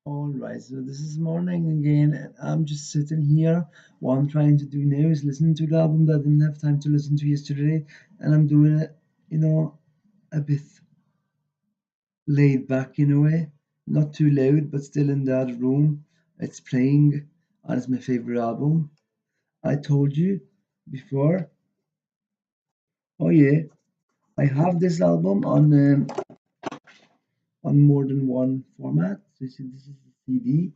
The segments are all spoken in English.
All right, so this is morning again, and I'm just sitting here. What I'm trying to do now is listen to the album that I didn't have time to listen to yesterday, and I'm doing it, a bit laid back in a way, not too loud, but still in that room. It's playing, and it's my favorite album. I told you before. Oh yeah, I have this album on more than one format. This is the CD.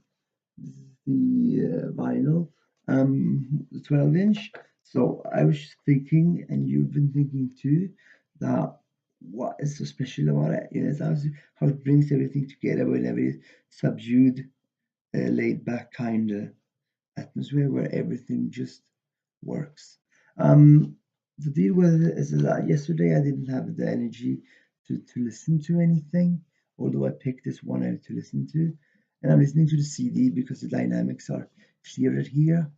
This is the vinyl, the 12-inch. So I was just thinking, and you've been thinking too, that what is so special about it? It's how it brings everything together with every subdued, laid back kind of atmosphere where everything just works. Um, the deal with it is that yesterday I didn't have the energy to listen to anything, although I picked this one out to listen to. And I'm listening to the CD because the dynamics are clearer here.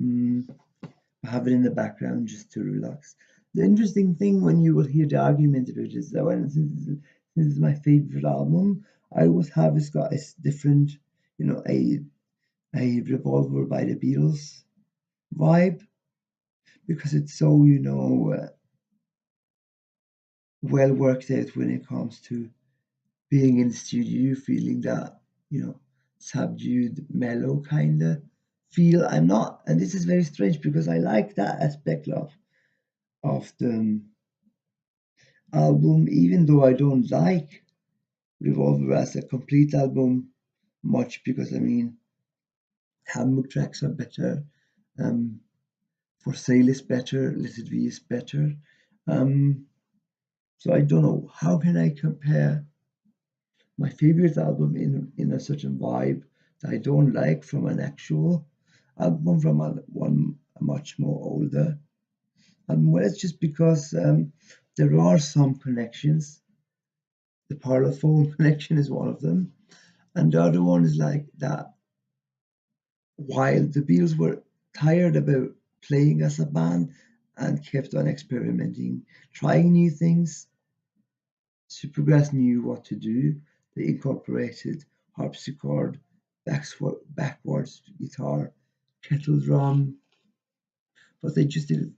Mm, I have it in the background just to relax. The interesting thing when you will hear the argument of it is that since it's my favorite album, I always have it's got a different, a revolver by the Beatles vibe because it's so well worked out when it comes to being in the studio, feeling that subdued, mellow kind of feel. I'm not, and this is very strange because I like that aspect of the album, even though I don't like Revolver as a complete album much because I mean, Hammock tracks are better. Um, For Sale is better, Let It Be is better. Um, so I don't know how can I compare my favorite album in a certain vibe that I don't like from an actual album from one much more older album. Well, it's just because there are some connections. The parlophone connection is one of them, and the other one is like that. While the Beatles were tired about playing as a band and kept on experimenting, trying new things, Supergrass knew what to do. They incorporated harpsichord, backwards guitar, kettle drum, but they just did it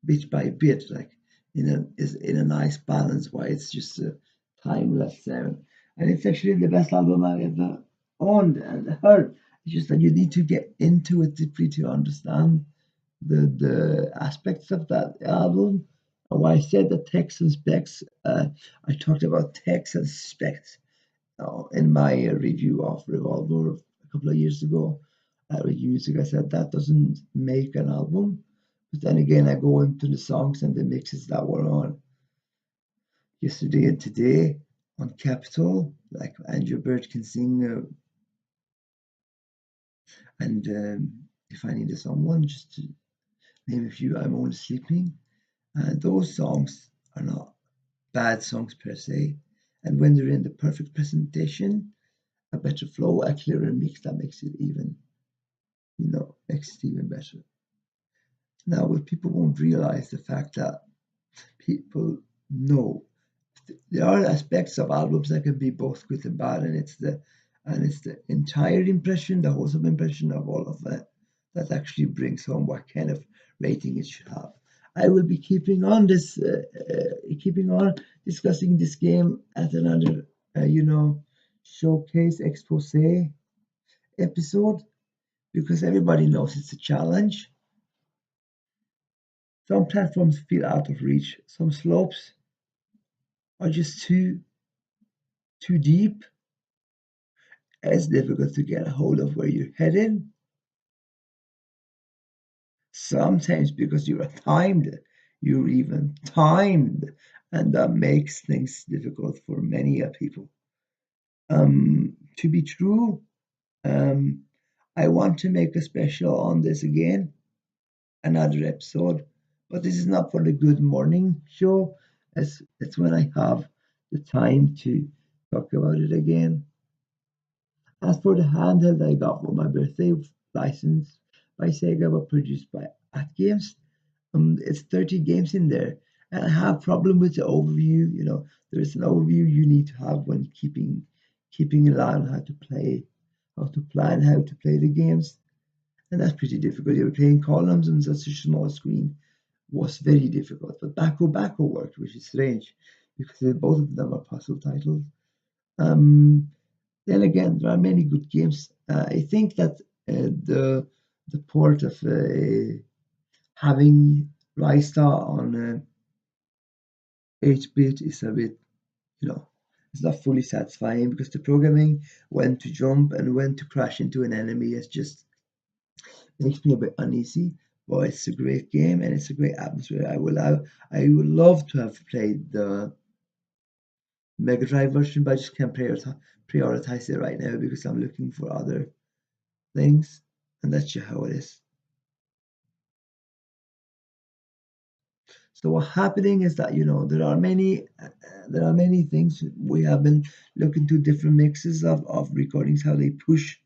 bit by bit, like in a nice balance. Why it's just a timeless sound, and it's actually the best album I've ever owned and heard. It's just that you need to get into it deeply to understand the aspects of that album. Why I said the text and specs, I talked about text and specs in my review of Revolver a couple of years ago. Review music, I said that doesn't make an album. But then again, I go into the songs and the mixes that were on yesterday and today on Capitol, like Andrew Bird can sing, and if I need a someone, just to name a few, I'm Only Sleeping. Those songs are not bad songs per se. And when they're in the perfect presentation, a better flow, a clearer mix that makes it even, makes it even better. Now, what people won't realize the fact that people know there are aspects of albums that can be both good and bad, and it's the entire impression, the wholesome impression of all of that that actually brings home what kind of rating it should have. I will be keeping on discussing this game at another, showcase expose episode because everybody knows it's a challenge. Some platforms feel out of reach. Some slopes are just too deep. It's difficult to get a hold of where you're headed. Sometimes because you're even timed, and that makes things difficult for many people. To be true, um, I want to make a special on this again, another episode, but this is not for the Good Morning Show. It's when I have the time to talk about it again. As for the handheld I got for my birthday, licensed by Sega but produced by AtGames, it's 30 games in there. And I have problem with the overview. There's an overview you need to have when keeping an eye on how to play. how to plan how to play the games, and that's pretty difficult. You're playing columns on such a small screen was very difficult. But Baku Baku worked, which is strange because both of them are puzzle titles. Um, then again, there are many good games. I think that the port of having Rystar on 8-bit is a bit, you know, it's not fully satisfying because the programming, when to jump and when to crash into an enemy, is just makes me a bit uneasy. But it's a great game and it's a great atmosphere. I would love to have played the Mega Drive version, but I just can't prioritize it right now because I'm looking for other things, and that's just how it is. So what's happening is that there are many things we have been looking to different mixes of recordings, how they push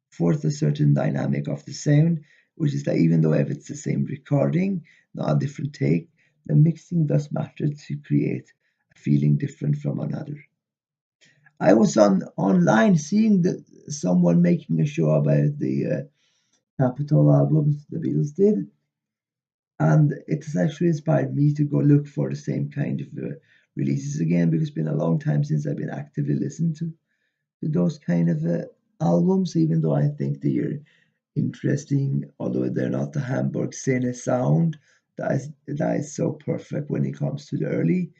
forth a certain dynamic of the sound, which is that even though if it's the same recording, not a different take, the mixing does matter to create a feeling different from another. I was on online seeing someone making a show about the Capitol albums the Beatles did, and it has actually inspired me to go look for the same kind of releases again because it's been a long time since I've been actively listening to those kind of albums, even though I think they are interesting, although they're not the Hamburg Szene sound that is so perfect when it comes to the early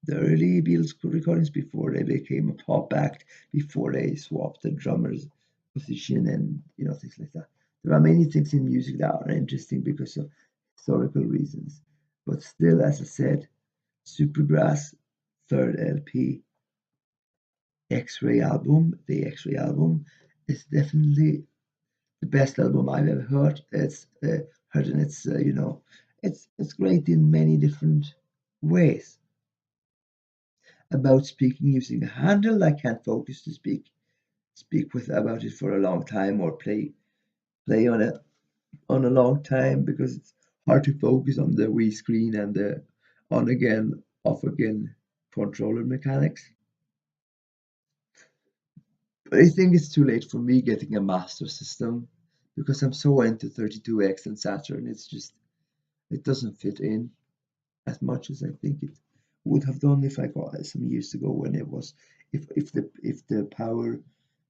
Beatles recordings before they became a pop act, before they swapped the drummer's position and things like that. There are many things in music that are interesting because of historical reasons. But still, as I said, Supergrass third LP the X-Ray album is definitely the best album I've ever heard. It's heard, and it's it's great in many different ways. About speaking using a handle, I can't focus to speak with about it for a long time or play on a long time because it's hard to focus on the Wii screen and the on again off again controller mechanics. But I think it's too late for me getting a master system because I'm so into 32X and Saturn. It's just it doesn't fit in as much as I think it would have done if I got it some years ago when it was if the power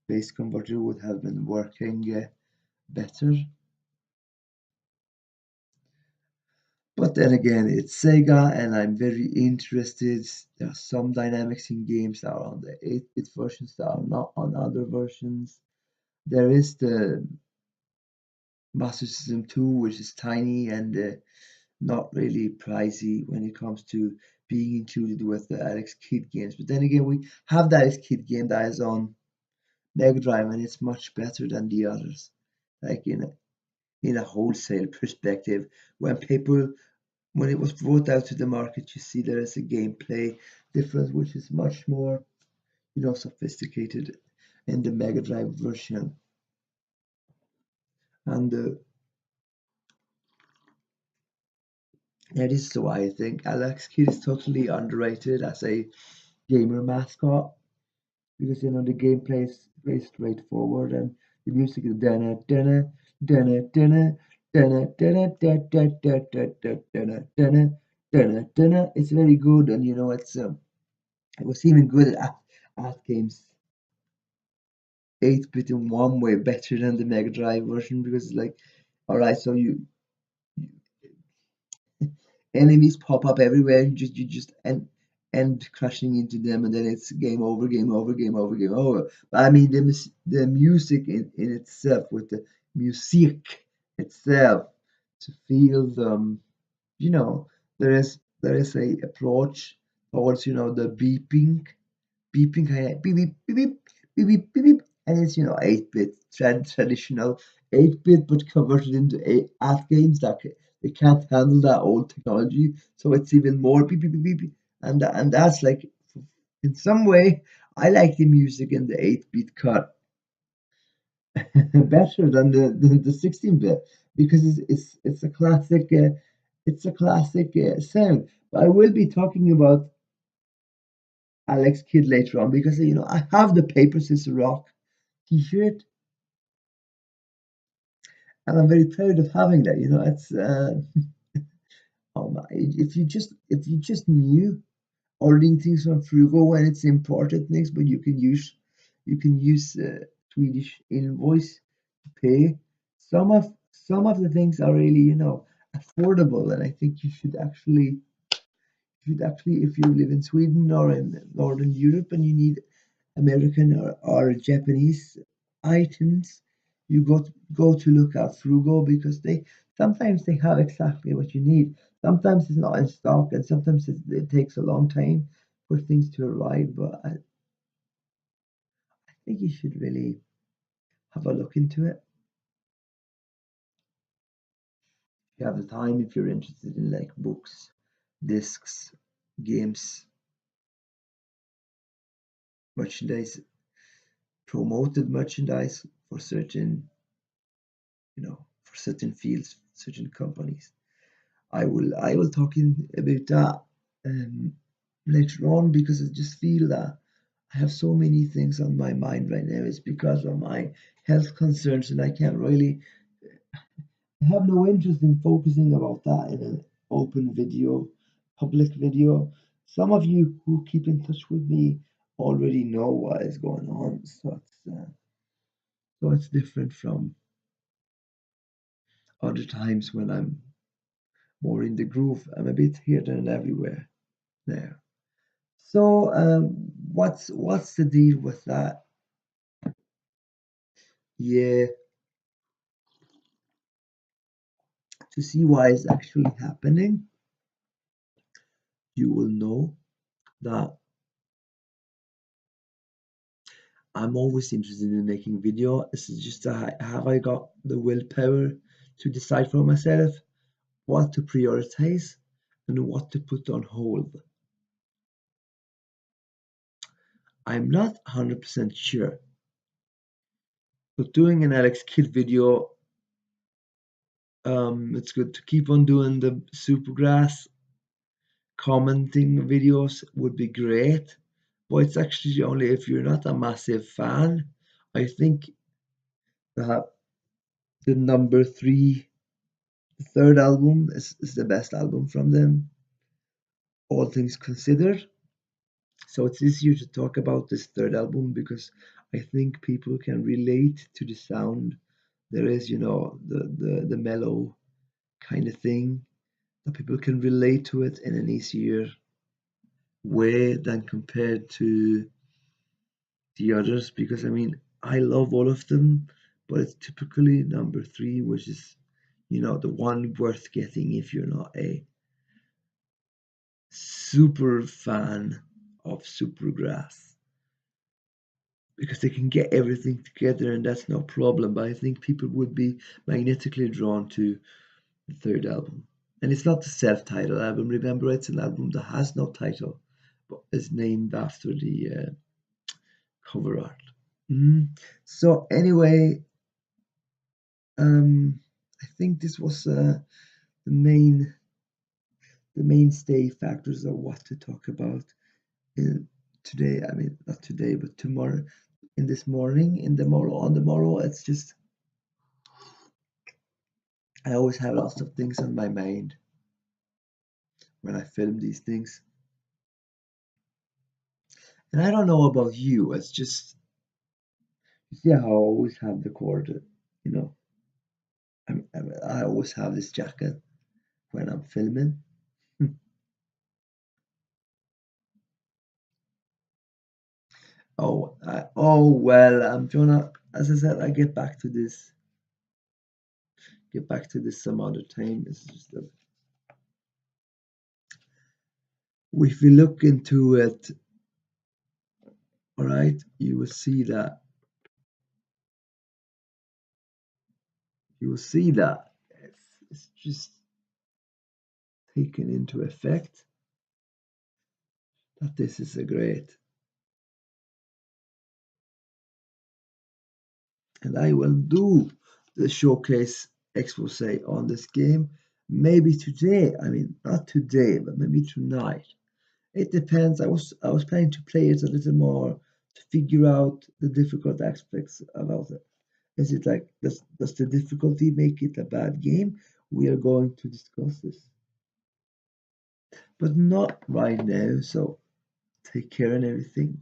base converter would have been working better. But then again, it's Sega, and I'm very interested. There are some dynamics in games that are on the 8-bit versions that are not on other versions. There is the Master System 2, which is tiny and not really pricey when it comes to being included with the Alex Kidd games. But then again, we have the Alex Kidd game that is on Mega Drive, and it's much better than the others. Like in a wholesale perspective, when people when it was brought out to the market, you see there is a gameplay difference which is much more sophisticated in the Mega Drive version, and that is why I think Alex Kidd is totally underrated as a gamer mascot because the gameplay is very straightforward and the music is dana dana dana dana dana dana dana dana dana dana dana dana dana. It's very good, and it was even good at games 8-bit in one way better than the Mega Drive version because it's like, all right, so enemies pop up everywhere, you just end crashing into them, and then it's game over, game over, game over, game over. But I mean the music in itself, with the music itself, to feel them, you know, there is a approach towards the beeping kind of beep beep beep beep beep beep beep beep, and it's 8-bit traditional 8-bit, but converted into at games that they can't handle that old technology, so it's even more beep beep beep beep, and that's like in some way I like the music in the 8-bit cut better than the 16-bit because it's a classic sound. But I will be talking about Alex Kidd later on because I have the Paper Sister Rock T-shirt, and I'm very proud of having that. It's if you just knew ordering things from Frugo when it's imported things, but you can use Swedish invoice to pay. Some of the things are really affordable, and I think you should actually, if you live in Sweden or in Northern Europe and you need American or Japanese items, you go to look at Frugo because they sometimes they have exactly what you need. Sometimes it's not in stock, and sometimes it takes a long time for things to arrive. But I think you should really have a look into it. If you have the time, if you're interested in like books, discs, games, merchandise, promoted merchandise for certain fields, certain companies. I will talk about that um, later on because I just feel that I have so many things on my mind right now. It's because of my health concerns, and I can't really I have no interest in focusing about that in an open video, public video. Some of you who keep in touch with me already know what is going on, so it's different from other times when I'm more in the groove. I'm a bit here and everywhere now. So, what's the deal with that? Yeah, to see why it's actually happening, you will know that I'm always interested in making video. This is just have I got the willpower to decide for myself what to prioritize and what to put on hold. I'm not 100% sure, but doing an Alex Kidd video, it's good to keep on doing the Supergrass commenting videos would be great, but it's actually only if you're not a massive fan. I think that the number three, the third album is the best album from them, all things considered. So it's easier to talk about this third album because I think people can relate to the sound. There is, the mellow kind of thing that people can relate to it in an easier way than compared to the others because I mean I love all of them, but it's typically number three, which is the one worth getting if you're not a super fan of Supergrass because they can get everything together and that's no problem. But I think people would be magnetically drawn to the third album, and it's not the self-titled album. Remember, it's an album that has no title, but is named after the cover art. So anyway, I think this was the main the mainstay factors of what to talk about in today. I mean, not today, but tomorrow. In this morning, in the morrow, on the morrow, it's just I always have lots of things on my mind when I film these things, and I don't know about you. It's just you see how I always have the cord. You know, I always have this jacket when I'm filming. Oh well, I'm gonna, as I said, I get back to this some other time. It's just that if we look into it, all right, you will see that it's just taken into effect that this is a great, and I will do the showcase expose on this game. Maybe today. I mean, not today, but maybe tonight. It depends. I was planning to play it a little more to figure out the difficult aspects about it. Is it like does the difficulty make it a bad game? We are going to discuss this, but not right now. So take care and everything.